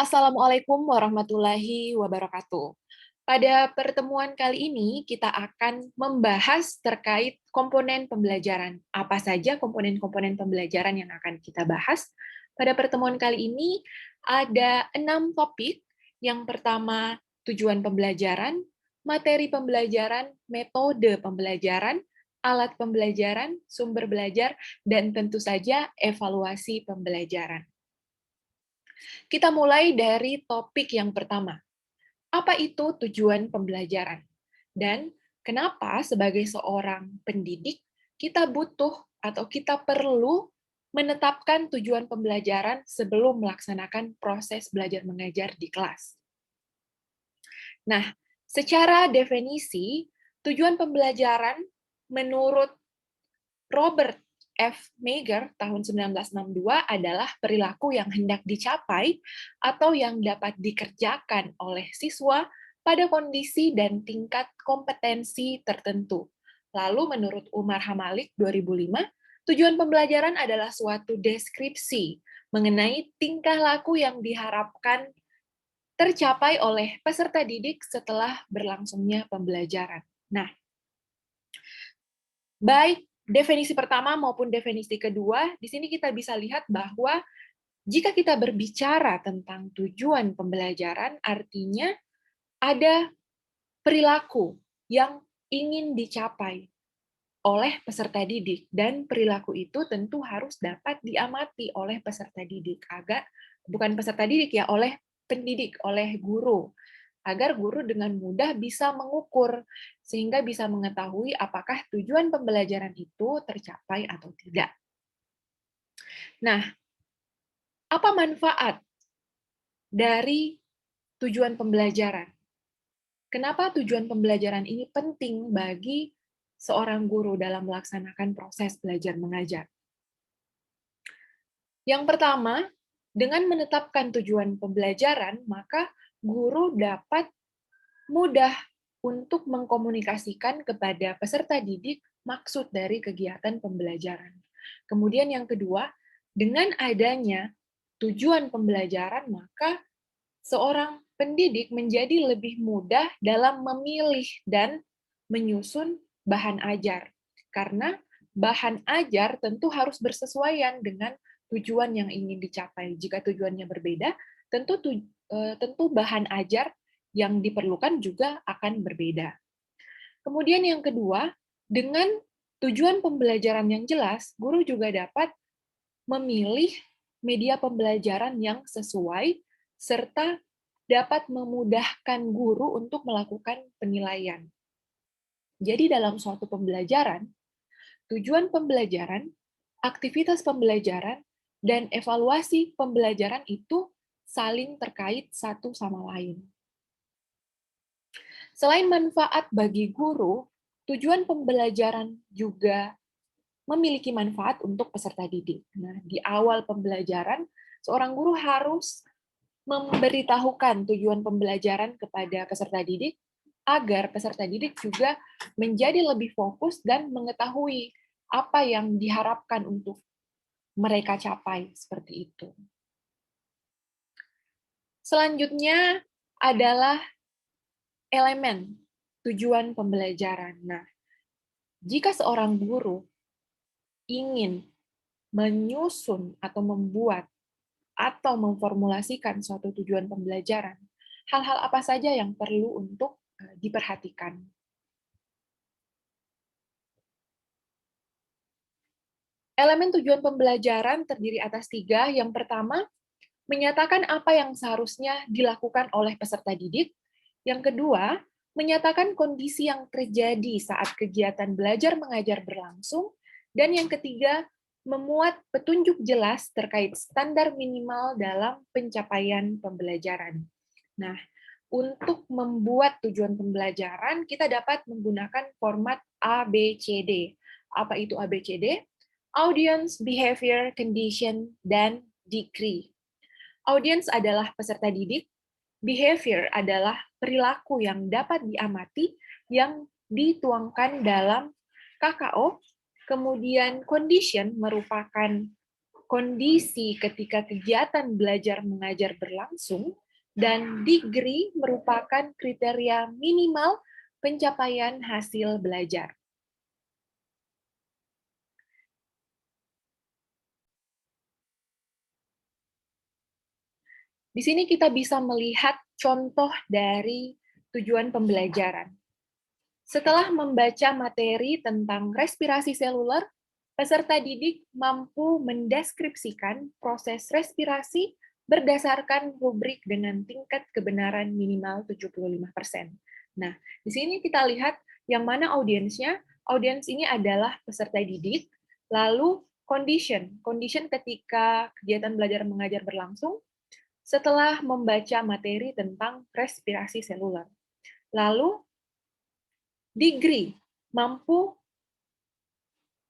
Assalamualaikum warahmatullahi wabarakatuh. Pada pertemuan kali ini, kita akan membahas terkait komponen pembelajaran. Apa saja komponen-komponen pembelajaran yang akan kita bahas? Pada pertemuan kali ini, ada 6 topik. Yang pertama, tujuan pembelajaran, materi pembelajaran, metode pembelajaran, alat pembelajaran, sumber belajar, dan tentu saja evaluasi pembelajaran. Kita mulai dari topik yang pertama. Apa itu tujuan pembelajaran? Dan kenapa sebagai seorang pendidik kita butuh atau kita perlu menetapkan tujuan pembelajaran sebelum melaksanakan proses belajar mengajar di kelas? Nah, secara definisi, tujuan pembelajaran menurut Robert F. Meagher tahun 1962 adalah perilaku yang hendak dicapai atau yang dapat dikerjakan oleh siswa pada kondisi dan tingkat kompetensi tertentu. Lalu menurut Umar Hamalik 2005, tujuan pembelajaran adalah suatu deskripsi mengenai tingkah laku yang diharapkan tercapai oleh peserta didik setelah berlangsungnya pembelajaran. Nah, baik definisi pertama maupun definisi kedua, di sini kita bisa lihat bahwa jika kita berbicara tentang tujuan pembelajaran, artinya ada perilaku yang ingin dicapai oleh peserta didik, dan perilaku itu tentu harus dapat diamati oleh peserta didik, agar bukan peserta didik ya, oleh pendidik, oleh guru, agar guru dengan mudah bisa mengukur, sehingga bisa mengetahui apakah tujuan pembelajaran itu tercapai atau tidak. Nah, apa manfaat dari tujuan pembelajaran? Kenapa tujuan pembelajaran ini penting bagi seorang guru dalam melaksanakan proses belajar mengajar? Yang pertama, dengan menetapkan tujuan pembelajaran, maka guru dapat mudah untuk mengkomunikasikan kepada peserta didik maksud dari kegiatan pembelajaran. Kemudian yang kedua, dengan adanya tujuan pembelajaran, maka seorang pendidik menjadi lebih mudah dalam memilih dan menyusun bahan ajar. Karena bahan ajar tentu harus bersesuaian dengan tujuan yang ingin dicapai. Jika tujuannya berbeda, tentu bahan ajar yang diperlukan juga akan berbeda. Kemudian yang kedua, dengan tujuan pembelajaran yang jelas, guru juga dapat memilih media pembelajaran yang sesuai, serta dapat memudahkan guru untuk melakukan penilaian. Jadi dalam suatu pembelajaran, tujuan pembelajaran, aktivitas pembelajaran, dan evaluasi pembelajaran itu saling terkait satu sama lain. Selain manfaat bagi guru, tujuan pembelajaran juga memiliki manfaat untuk peserta didik. Nah, di awal pembelajaran, seorang guru harus memberitahukan tujuan pembelajaran kepada peserta didik agar peserta didik juga menjadi lebih fokus dan mengetahui apa yang diharapkan untuk mereka capai, seperti itu. Selanjutnya adalah elemen tujuan pembelajaran. Nah, jika seorang guru ingin menyusun atau membuat atau memformulasikan suatu tujuan pembelajaran, hal-hal apa saja yang perlu untuk diperhatikan? Elemen tujuan pembelajaran terdiri atas 3. Yang pertama, menyatakan apa yang seharusnya dilakukan oleh peserta didik. Yang kedua, menyatakan kondisi yang terjadi saat kegiatan belajar mengajar berlangsung. Dan yang ketiga, memuat petunjuk jelas terkait standar minimal dalam pencapaian pembelajaran. Nah, untuk membuat tujuan pembelajaran, kita dapat menggunakan format ABCD. Apa itu ABCD? Audience, Behavior, Condition, dan Degree. Audience adalah peserta didik, behavior adalah perilaku yang dapat diamati yang dituangkan dalam KKO, kemudian condition merupakan kondisi ketika kegiatan belajar mengajar berlangsung, dan degree merupakan kriteria minimal pencapaian hasil belajar. Di sini kita bisa melihat contoh dari tujuan pembelajaran. Setelah membaca materi tentang respirasi seluler, peserta didik mampu mendeskripsikan proses respirasi berdasarkan rubrik dengan tingkat kebenaran minimal 75%. Nah, di sini kita lihat yang mana audiensnya. Audiens ini adalah peserta didik, lalu condition. Condition ketika kegiatan belajar mengajar berlangsung, setelah membaca materi tentang respirasi seluler. Lalu, degree,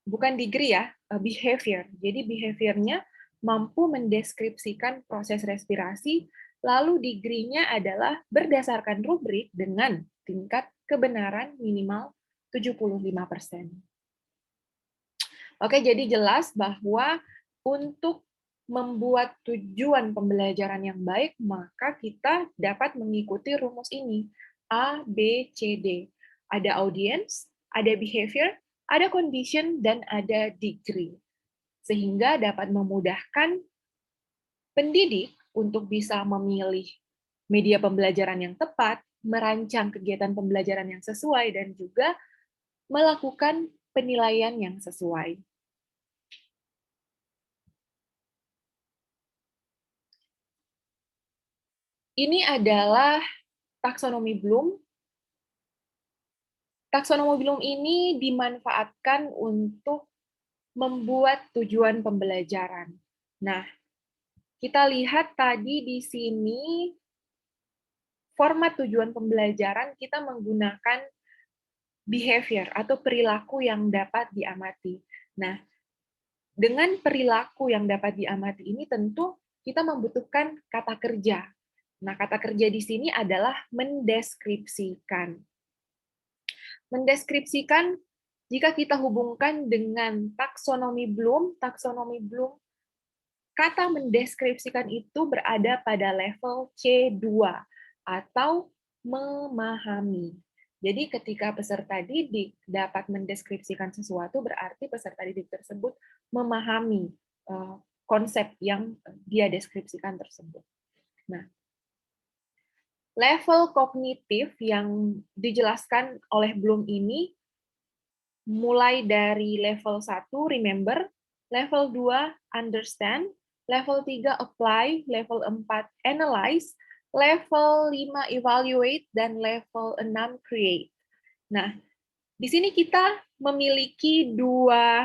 bukan degree ya, behavior. Jadi behaviornya mampu mendeskripsikan proses respirasi, lalu degree-nya adalah berdasarkan rubrik dengan tingkat kebenaran minimal 75%. Oke, jadi jelas bahwa untuk membuat tujuan pembelajaran yang baik, maka kita dapat mengikuti rumus ini. A, B, C, D. Ada audience, ada behavior, ada condition, dan ada degree. Sehingga dapat memudahkan pendidik untuk bisa memilih media pembelajaran yang tepat, merancang kegiatan pembelajaran yang sesuai, dan juga melakukan penilaian yang sesuai. Ini adalah taksonomi Bloom. Taksonomi Bloom ini dimanfaatkan untuk membuat tujuan pembelajaran. Nah, kita lihat tadi di sini format tujuan pembelajaran kita menggunakan behavior atau perilaku yang dapat diamati. Nah, dengan perilaku yang dapat diamati ini tentu kita membutuhkan kata kerja. Nah, kata kerja di sini adalah mendeskripsikan. Mendeskripsikan, jika kita hubungkan dengan taksonomi Bloom, kata mendeskripsikan itu berada pada level C2 atau memahami. Jadi ketika peserta didik dapat mendeskripsikan sesuatu, berarti peserta didik tersebut memahami konsep yang dia deskripsikan tersebut. Nah, level kognitif yang dijelaskan oleh Bloom ini mulai dari level 1, remember, level 2, understand, level 3, apply, level 4, analyze, level 5, evaluate, dan level 6, create. Nah, di sini kita memiliki dua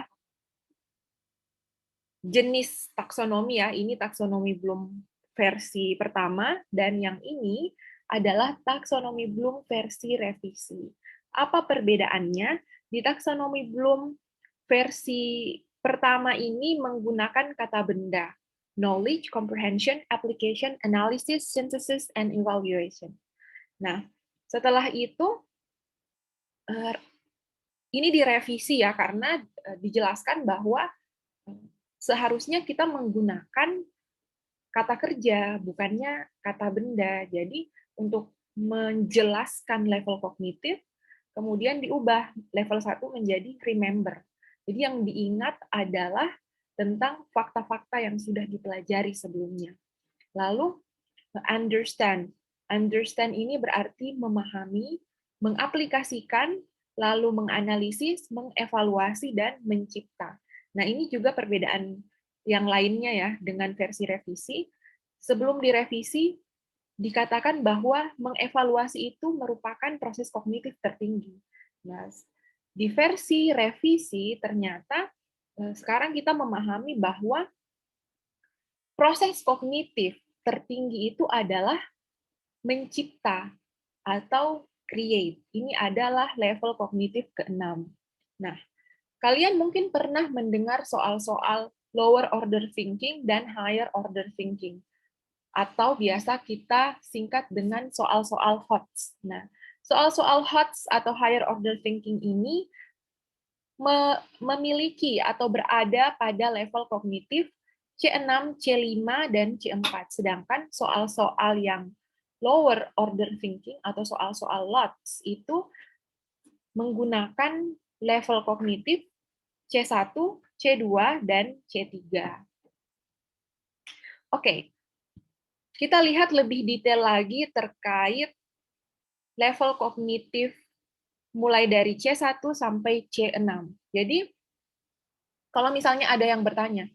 jenis taksonomi ya. Ini taksonomi Bloom versi pertama, dan yang ini adalah taksonomi Bloom versi revisi. Apa perbedaannya? Di taksonomi Bloom versi pertama ini menggunakan kata benda. Knowledge, comprehension, application, analysis, synthesis, and evaluation. Nah, setelah itu, ini direvisi ya, karena dijelaskan bahwa seharusnya kita menggunakan kata kerja, bukannya kata benda. Jadi, untuk menjelaskan level kognitif, kemudian diubah level 1 menjadi remember. Jadi yang diingat adalah tentang fakta-fakta yang sudah dipelajari sebelumnya. Lalu, understand. Understand ini berarti memahami, mengaplikasikan, lalu menganalisis, mengevaluasi, dan mencipta. Nah, ini juga perbedaan yang lainnya ya dengan versi revisi. Sebelum direvisi, dikatakan bahwa mengevaluasi itu merupakan proses kognitif tertinggi. Nah, di versi revisi ternyata sekarang kita memahami bahwa proses kognitif tertinggi itu adalah mencipta atau create. Ini adalah level kognitif ke-6. Nah, kalian mungkin pernah mendengar soal-soal lower order thinking dan higher order thinking, atau biasa kita singkat dengan soal-soal HOTS. Nah, soal-soal HOTS atau higher order thinking ini memiliki atau berada pada level kognitif C6, C5, dan C4. Sedangkan soal-soal yang lower order thinking atau soal-soal lots itu menggunakan level kognitif C1, C2, dan C3. Oke, kita lihat lebih detail lagi terkait level kognitif mulai dari C1 sampai C6. Jadi, kalau misalnya ada yang bertanya,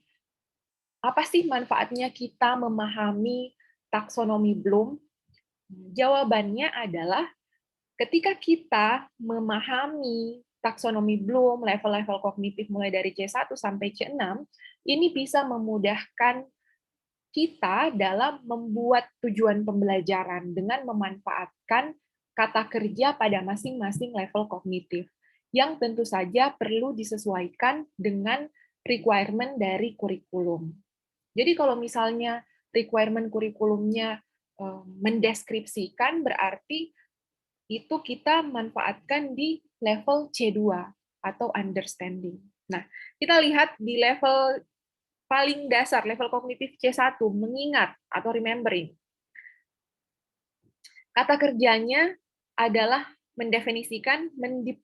apa sih manfaatnya kita memahami taksonomi Bloom? Jawabannya adalah ketika kita memahami taksonomi Bloom, level-level kognitif mulai dari C1 sampai C6, ini bisa memudahkan kita dalam membuat tujuan pembelajaran dengan memanfaatkan kata kerja pada masing-masing level kognitif, yang tentu saja perlu disesuaikan dengan requirement dari kurikulum. Jadi kalau misalnya requirement kurikulumnya mendeskripsikan, berarti itu kita manfaatkan di level C2 atau understanding. Nah, kita lihat di level paling dasar, level kognitif C1, mengingat atau remembering. Kata kerjanya adalah mendefinisikan,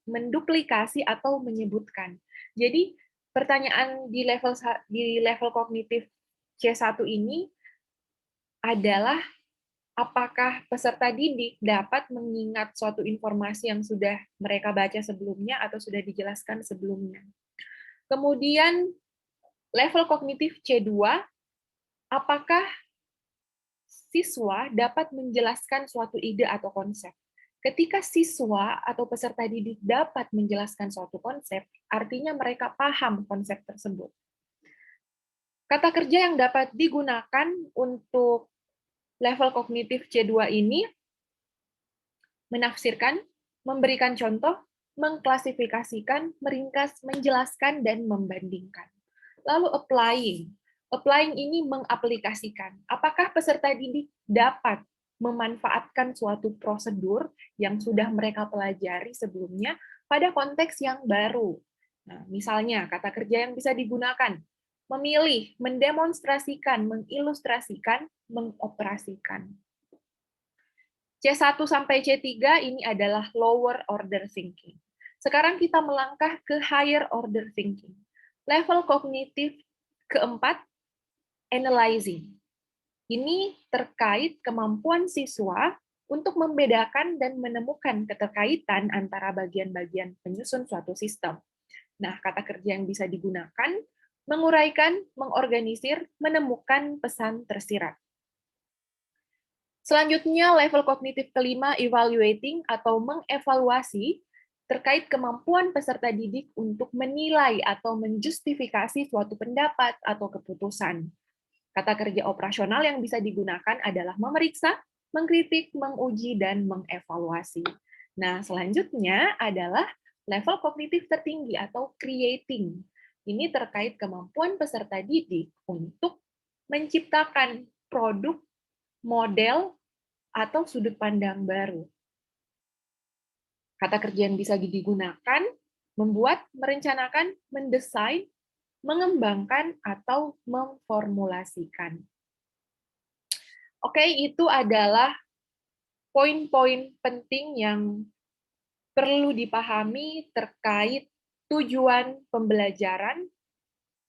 menduplikasi, atau menyebutkan. Jadi, pertanyaan di level kognitif C1 ini adalah apakah peserta didik dapat mengingat suatu informasi yang sudah mereka baca sebelumnya atau sudah dijelaskan sebelumnya. Kemudian level kognitif C2, apakah siswa dapat menjelaskan suatu ide atau konsep. Ketika siswa atau peserta didik dapat menjelaskan suatu konsep, artinya mereka paham konsep tersebut. Kata kerja yang dapat digunakan untuk level kognitif C2 ini menafsirkan, memberikan contoh, mengklasifikasikan, meringkas, menjelaskan, dan membandingkan. Lalu applying. Applying ini mengaplikasikan. Apakah peserta didik dapat memanfaatkan suatu prosedur yang sudah mereka pelajari sebelumnya pada konteks yang baru? Nah, misalnya, kata kerja yang bisa digunakan, memilih, mendemonstrasikan, mengilustrasikan, mengoperasikan. C1 sampai C3 ini adalah lower order thinking. Sekarang kita melangkah ke higher order thinking. Level kognitif keempat, analyzing. Ini terkait kemampuan siswa untuk membedakan dan menemukan keterkaitan antara bagian-bagian penyusun suatu sistem. Nah, kata kerja yang bisa digunakan, menguraikan, mengorganisir, menemukan pesan tersirat. Selanjutnya, level kognitif kelima, evaluating atau mengevaluasi terkait kemampuan peserta didik untuk menilai atau menjustifikasi suatu pendapat atau keputusan. Kata kerja operasional yang bisa digunakan adalah memeriksa, mengkritik, menguji, dan mengevaluasi. Nah, selanjutnya adalah level kognitif tertinggi atau creating. Ini terkait kemampuan peserta didik untuk menciptakan produk, model, atau sudut pandang baru. Kata kerja yang bisa digunakan, membuat, merencanakan, mendesain, mengembangkan, atau memformulasikan. Oke, itu adalah poin-poin penting yang perlu dipahami terkait tujuan pembelajaran.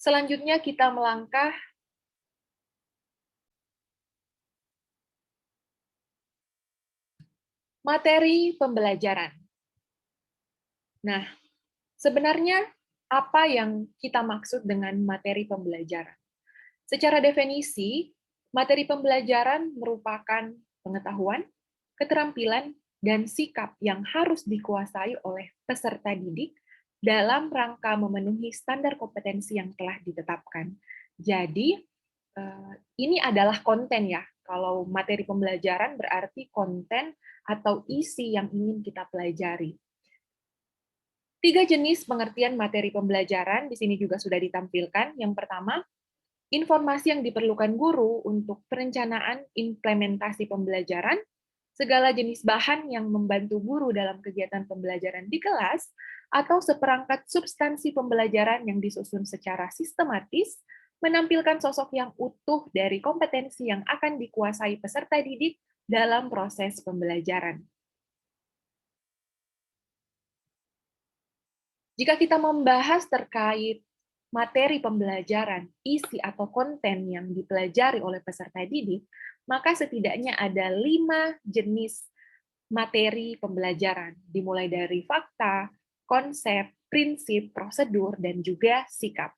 Selanjutnya kita melangkah materi pembelajaran. Nah, sebenarnya apa yang kita maksud dengan materi pembelajaran? Secara definisi, materi pembelajaran merupakan pengetahuan, keterampilan, dan sikap yang harus dikuasai oleh peserta didik dalam rangka memenuhi standar kompetensi yang telah ditetapkan. Jadi, ini adalah konten ya. Kalau materi pembelajaran berarti konten atau isi yang ingin kita pelajari. 3 jenis pengertian materi pembelajaran di sini juga sudah ditampilkan. Yang pertama, informasi yang diperlukan guru untuk perencanaan implementasi pembelajaran, segala jenis bahan yang membantu guru dalam kegiatan pembelajaran di kelas, atau seperangkat substansi pembelajaran yang disusun secara sistematis, menampilkan sosok yang utuh dari kompetensi yang akan dikuasai peserta didik dalam proses pembelajaran. Jika kita membahas terkait materi pembelajaran, isi atau konten yang dipelajari oleh peserta didik, maka setidaknya ada 5 jenis materi pembelajaran, dimulai dari fakta, konsep, prinsip, prosedur, dan juga sikap.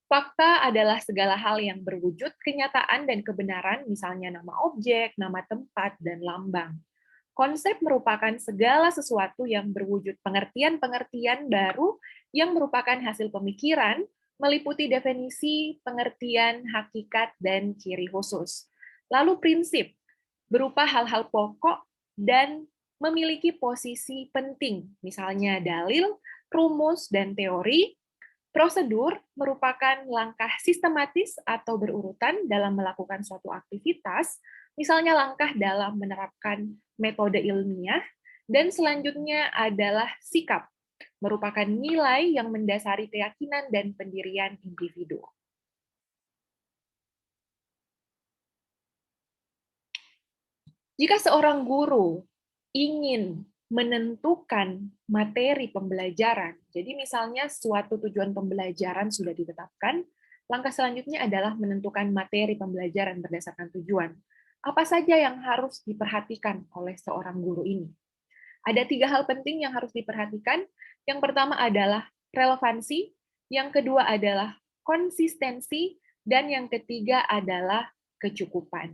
Fakta adalah segala hal yang berwujud kenyataan dan kebenaran, misalnya nama objek, nama tempat, dan lambang. Konsep merupakan segala sesuatu yang berwujud pengertian-pengertian baru yang merupakan hasil pemikiran, meliputi definisi, pengertian, hakikat, dan ciri khusus. Lalu prinsip, berupa hal-hal pokok dan memiliki posisi penting, misalnya dalil, rumus, dan teori. Prosedur merupakan langkah sistematis atau berurutan dalam melakukan suatu aktivitas, misalnya langkah dalam menerapkan metode ilmiah, dan selanjutnya adalah sikap, merupakan nilai yang mendasari keyakinan dan pendirian individu. Jika seorang guru ingin menentukan materi pembelajaran, jadi misalnya suatu tujuan pembelajaran sudah ditetapkan, langkah selanjutnya adalah menentukan materi pembelajaran berdasarkan tujuan. Apa saja yang harus diperhatikan oleh seorang guru ini? Ada 3 hal penting yang harus diperhatikan. Yang pertama adalah relevansi, yang kedua adalah konsistensi, dan yang ketiga adalah kecukupan.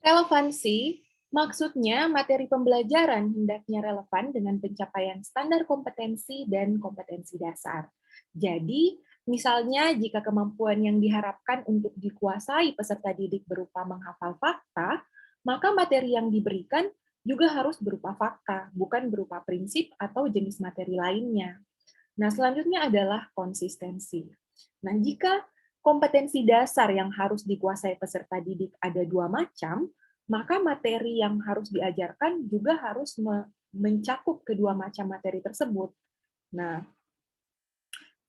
Relevansi maksudnya materi pembelajaran hendaknya relevan dengan pencapaian standar kompetensi dan kompetensi dasar. Jadi, misalnya jika kemampuan yang diharapkan untuk dikuasai peserta didik berupa menghafal fakta, maka materi yang diberikan juga harus berupa fakta, bukan berupa prinsip atau jenis materi lainnya. Nah, selanjutnya adalah konsistensi. Nah, jika kompetensi dasar yang harus dikuasai peserta didik ada 2 macam, maka materi yang harus diajarkan juga harus mencakup kedua macam materi tersebut. Nah,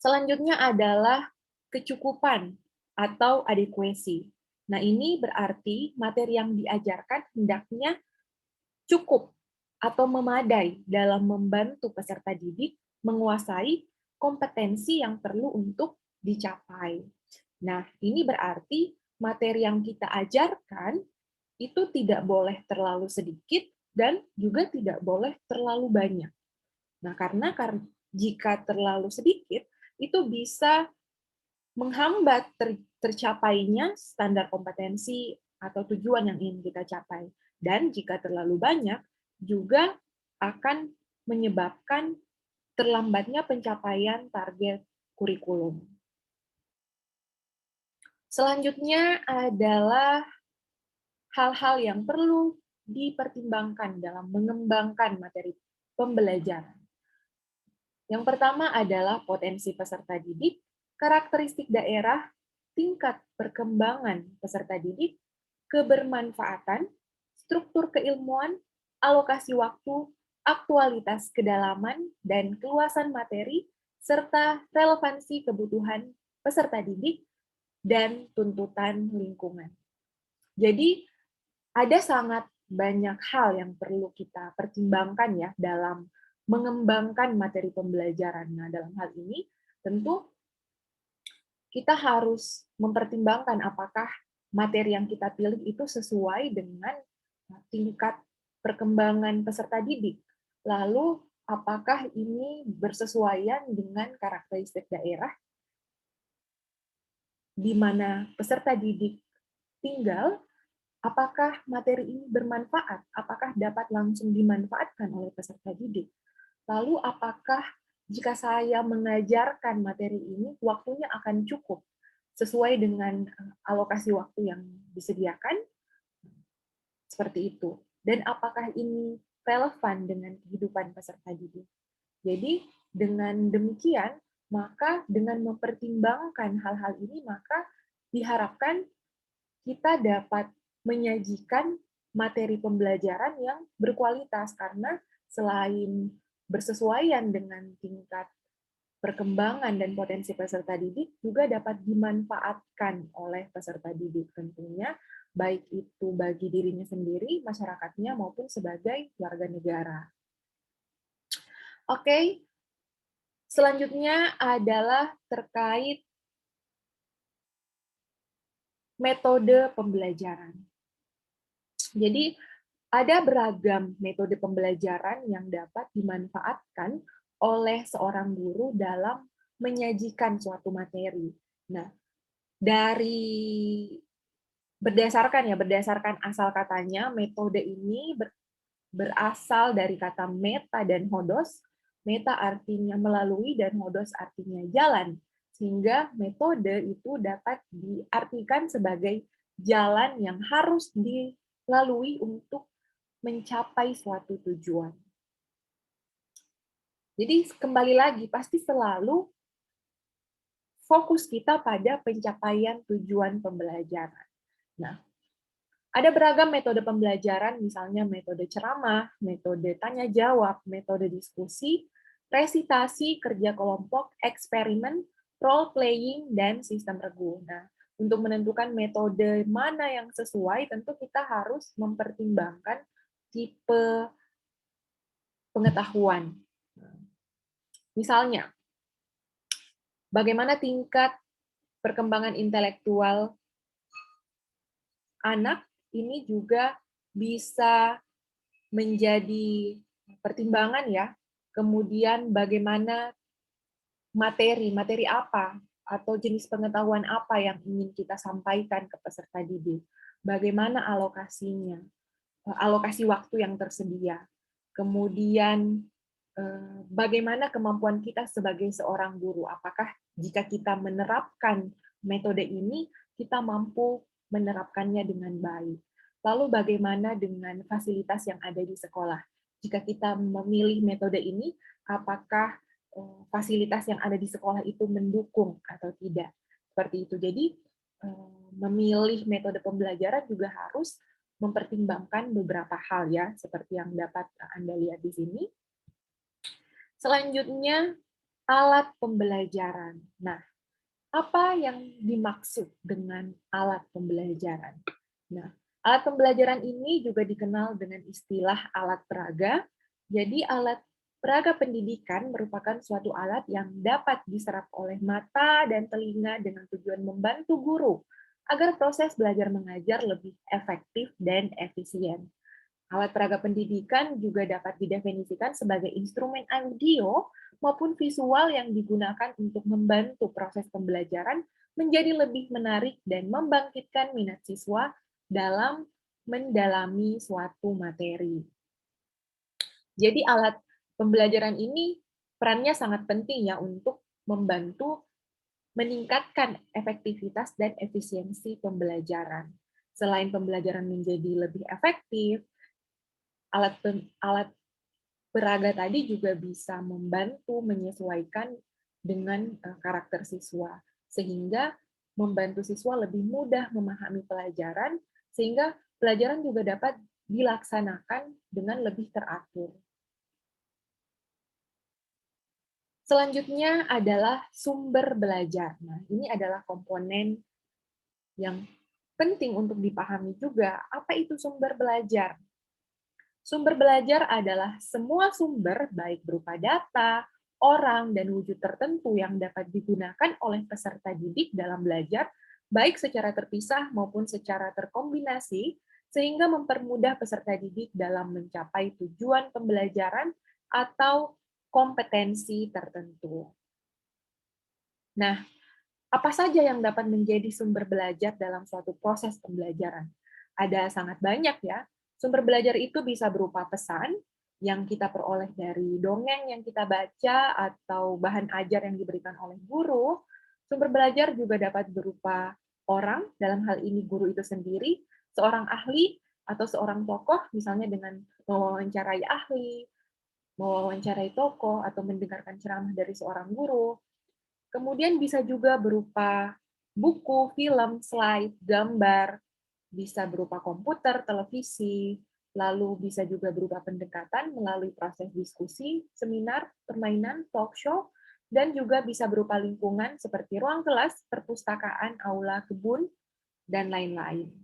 selanjutnya adalah kecukupan atau adequacy. Nah, ini berarti materi yang diajarkan hendaknya cukup atau memadai dalam membantu peserta didik menguasai kompetensi yang perlu untuk dicapai. Nah, ini berarti materi yang kita ajarkan itu tidak boleh terlalu sedikit dan juga tidak boleh terlalu banyak. Nah, karena jika terlalu sedikit, itu bisa menghambat tercapainya standar kompetensi atau tujuan yang ingin kita capai. Dan jika terlalu banyak, juga akan menyebabkan terlambatnya pencapaian target kurikulum. Selanjutnya adalah hal-hal yang perlu dipertimbangkan dalam mengembangkan materi pembelajaran. Yang pertama adalah potensi peserta didik, karakteristik daerah, tingkat perkembangan peserta didik, kebermanfaatan, struktur keilmuan, alokasi waktu, aktualitas kedalaman, dan keluasan materi, serta relevansi kebutuhan peserta didik dan tuntutan lingkungan. Jadi, ada sangat banyak hal yang perlu kita pertimbangkan ya dalam mengembangkan materi pembelajaran. Nah, dalam hal ini tentu kita harus mempertimbangkan apakah materi yang kita pilih itu sesuai dengan tingkat perkembangan peserta didik. Lalu, apakah ini bersesuaian dengan karakteristik daerah di mana peserta didik tinggal. Apakah materi ini bermanfaat? Apakah dapat langsung dimanfaatkan oleh peserta didik? Lalu apakah jika saya mengajarkan materi ini, waktunya akan cukup sesuai dengan alokasi waktu yang disediakan? Seperti itu. Dan apakah ini relevan dengan kehidupan peserta didik? Jadi dengan demikian, maka dengan mempertimbangkan hal-hal ini, maka diharapkan kita dapat menyajikan materi pembelajaran yang berkualitas, karena selain bersesuaian dengan tingkat perkembangan dan potensi peserta didik juga dapat dimanfaatkan oleh peserta didik tentunya, baik itu bagi dirinya sendiri, masyarakatnya, maupun sebagai warga negara. Oke, selanjutnya adalah terkait metode pembelajaran. Jadi, ada beragam metode pembelajaran yang dapat dimanfaatkan oleh seorang guru dalam menyajikan suatu materi. Nah, dari berdasarkan asal katanya, metode ini berasal dari kata meta dan hodos. Meta artinya melalui dan hodos artinya jalan. Sehingga metode itu dapat diartikan sebagai jalan yang harus dilalui untuk mencapai suatu tujuan. Jadi kembali lagi, pasti selalu fokus kita pada pencapaian tujuan pembelajaran. Nah, ada beragam metode pembelajaran, misalnya metode ceramah, metode tanya jawab, metode diskusi, resitasi, kerja kelompok, eksperimen, role playing, dan sistem regu. Nah, untuk menentukan metode mana yang sesuai, tentu kita harus mempertimbangkan tipe pengetahuan. Misalnya, bagaimana tingkat perkembangan intelektual anak ini juga bisa menjadi pertimbangan ya. Kemudian bagaimana materi apa atau jenis pengetahuan apa yang ingin kita sampaikan ke peserta didik. Bagaimana alokasinya, alokasi waktu yang tersedia. Kemudian bagaimana kemampuan kita sebagai seorang guru. Apakah jika kita menerapkan metode ini, kita mampu menerapkannya dengan baik. Lalu bagaimana dengan fasilitas yang ada di sekolah? Jika kita memilih metode ini, apakah fasilitas yang ada di sekolah itu mendukung atau tidak? Seperti itu. Jadi, memilih metode pembelajaran juga harus mempertimbangkan beberapa hal ya, seperti yang dapat Anda lihat di sini. Selanjutnya, alat pembelajaran. Nah, apa yang dimaksud dengan alat pembelajaran? Nah, alat pembelajaran ini juga dikenal dengan istilah alat peraga. Jadi, alat peraga pendidikan merupakan suatu alat yang dapat diserap oleh mata dan telinga dengan tujuan membantu guru agar proses belajar mengajar lebih efektif dan efisien. Alat peraga pendidikan juga dapat didefinisikan sebagai instrumen audio maupun visual yang digunakan untuk membantu proses pembelajaran menjadi lebih menarik dan membangkitkan minat siswa dalam mendalami suatu materi. Jadi alat pembelajaran ini perannya sangat penting ya untuk membantu meningkatkan efektivitas dan efisiensi pembelajaran. Selain pembelajaran menjadi lebih efektif, alat peraga tadi juga bisa membantu menyesuaikan dengan karakter siswa, sehingga membantu siswa lebih mudah memahami pelajaran, sehingga pelajaran juga dapat dilaksanakan dengan lebih teratur. Selanjutnya adalah sumber belajar. Nah, ini adalah komponen yang penting untuk dipahami juga. Apa itu sumber belajar? Sumber belajar adalah semua sumber, baik berupa data, orang, dan wujud tertentu yang dapat digunakan oleh peserta didik dalam belajar, baik secara terpisah maupun secara terkombinasi, sehingga mempermudah peserta didik dalam mencapai tujuan pembelajaran atau kompetensi tertentu. Nah, apa saja yang dapat menjadi sumber belajar dalam suatu proses pembelajaran? Ada sangat banyak ya. Sumber belajar itu bisa berupa pesan yang kita peroleh dari dongeng yang kita baca atau bahan ajar yang diberikan oleh guru. Sumber belajar juga dapat berupa orang, dalam hal ini guru itu sendiri, seorang ahli atau seorang tokoh, misalnya dengan mewawancarai ahli, mewawancarai tokoh, atau mendengarkan ceramah dari seorang guru. Kemudian bisa juga berupa buku, film, slide, gambar, bisa berupa komputer, televisi, lalu bisa juga berupa pendekatan melalui proses diskusi, seminar, permainan, talk show, dan juga bisa berupa lingkungan seperti ruang kelas, perpustakaan, aula, kebun, dan lain-lain.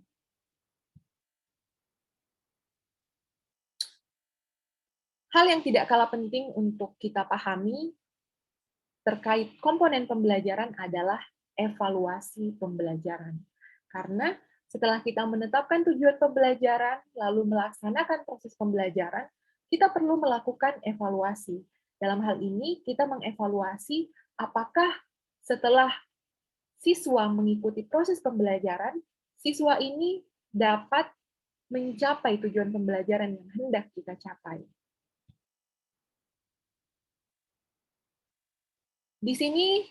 Hal yang tidak kalah penting untuk kita pahami terkait komponen pembelajaran adalah evaluasi pembelajaran. Karena setelah kita menetapkan tujuan pembelajaran, lalu melaksanakan proses pembelajaran, kita perlu melakukan evaluasi. Dalam hal ini, kita mengevaluasi apakah setelah siswa mengikuti proses pembelajaran, siswa ini dapat mencapai tujuan pembelajaran yang hendak kita capai. Di sini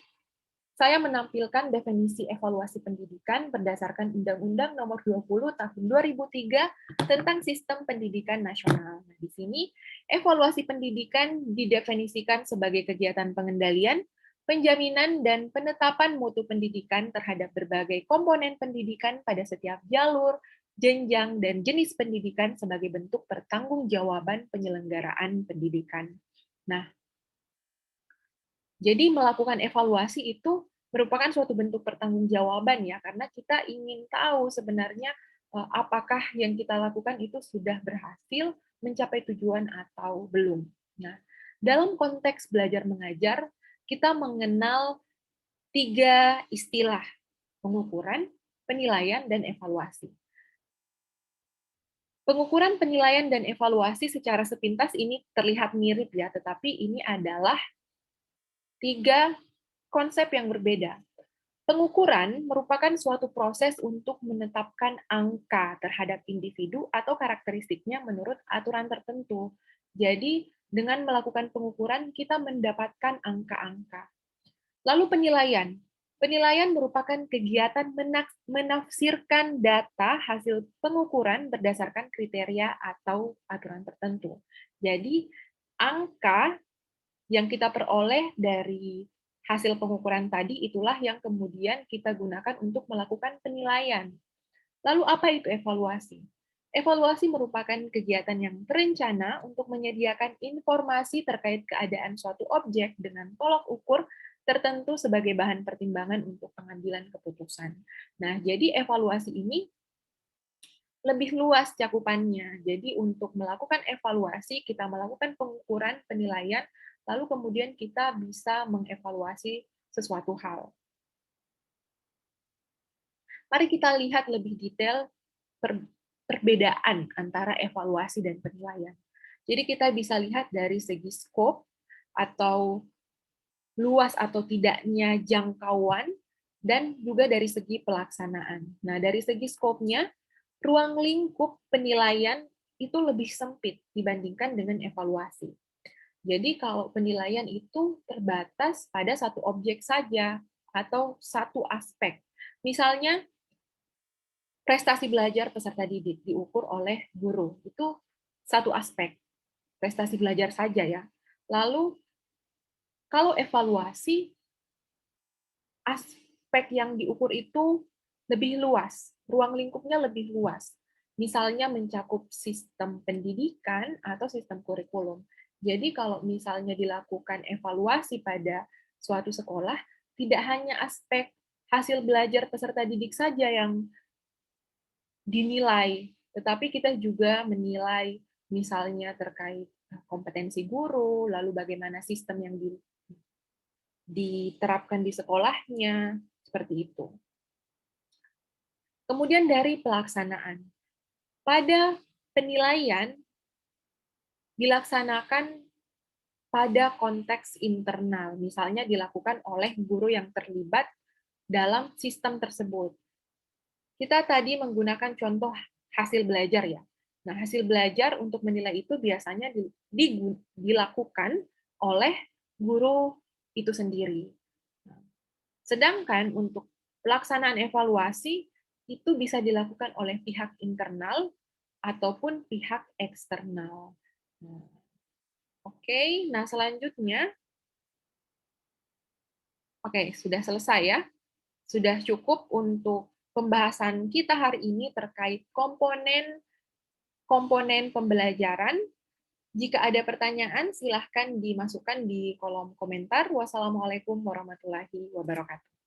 saya menampilkan definisi evaluasi pendidikan berdasarkan Undang-Undang Nomor 20 Tahun 2003 tentang Sistem Pendidikan Nasional. Nah, di sini evaluasi pendidikan didefinisikan sebagai kegiatan pengendalian, penjaminan, dan penetapan mutu pendidikan terhadap berbagai komponen pendidikan pada setiap jalur, jenjang, dan jenis pendidikan sebagai bentuk pertanggungjawaban penyelenggaraan pendidikan. Nah, jadi melakukan evaluasi itu merupakan suatu bentuk pertanggungjawaban ya, karena kita ingin tahu sebenarnya apakah yang kita lakukan itu sudah berhasil mencapai tujuan atau belum. Nah, dalam konteks belajar mengajar, kita mengenal 3 istilah: pengukuran, penilaian, dan evaluasi. Pengukuran, penilaian, dan evaluasi secara sepintas ini terlihat mirip ya, tetapi ini adalah 3 konsep yang berbeda. Pengukuran merupakan suatu proses untuk menetapkan angka terhadap individu atau karakteristiknya menurut aturan tertentu. Jadi, dengan melakukan pengukuran, kita mendapatkan angka-angka. Lalu penilaian. Penilaian merupakan kegiatan menafsirkan data hasil pengukuran berdasarkan kriteria atau aturan tertentu. Jadi, angka yang kita peroleh dari hasil pengukuran tadi itulah yang kemudian kita gunakan untuk melakukan penilaian. Lalu apa itu evaluasi? Evaluasi merupakan kegiatan yang terencana untuk menyediakan informasi terkait keadaan suatu objek dengan tolak ukur tertentu sebagai bahan pertimbangan untuk pengambilan keputusan. Nah, jadi evaluasi ini lebih luas cakupannya. Jadi untuk melakukan evaluasi, kita melakukan pengukuran, penilaian, lalu kemudian kita bisa mengevaluasi sesuatu hal. Mari kita lihat lebih detail perbedaan antara evaluasi dan penilaian. Jadi kita bisa lihat dari segi skop atau luas atau tidaknya jangkauan, dan juga dari segi pelaksanaan. Nah, dari segi skopnya, ruang lingkup penilaian itu lebih sempit dibandingkan dengan evaluasi. Jadi kalau penilaian itu terbatas pada satu objek saja atau satu aspek. Misalnya, prestasi belajar peserta didik diukur oleh guru. Itu satu aspek, prestasi belajar saja ya. Lalu kalau evaluasi, aspek yang diukur itu lebih luas, ruang lingkupnya lebih luas. Misalnya mencakup sistem pendidikan atau sistem kurikulum. Jadi kalau misalnya dilakukan evaluasi pada suatu sekolah, tidak hanya aspek hasil belajar peserta didik saja yang dinilai, tetapi kita juga menilai misalnya terkait kompetensi guru, lalu bagaimana sistem yang diterapkan di sekolahnya, seperti itu. Kemudian dari pelaksanaan. Pada penilaian dilaksanakan pada konteks internal, misalnya dilakukan oleh guru yang terlibat dalam sistem tersebut. Kita tadi menggunakan contoh hasil belajar ya. Nah, hasil belajar untuk menilai itu biasanya dilakukan oleh guru itu sendiri. Sedangkan untuk pelaksanaan evaluasi itu bisa dilakukan oleh pihak internal ataupun pihak eksternal. Oke, nah selanjutnya, oke, sudah selesai ya. Sudah cukup untuk pembahasan kita hari ini terkait komponen komponen pembelajaran. Jika ada pertanyaan, silahkan dimasukkan di kolom komentar. Wassalamualaikum warahmatullahi wabarakatuh.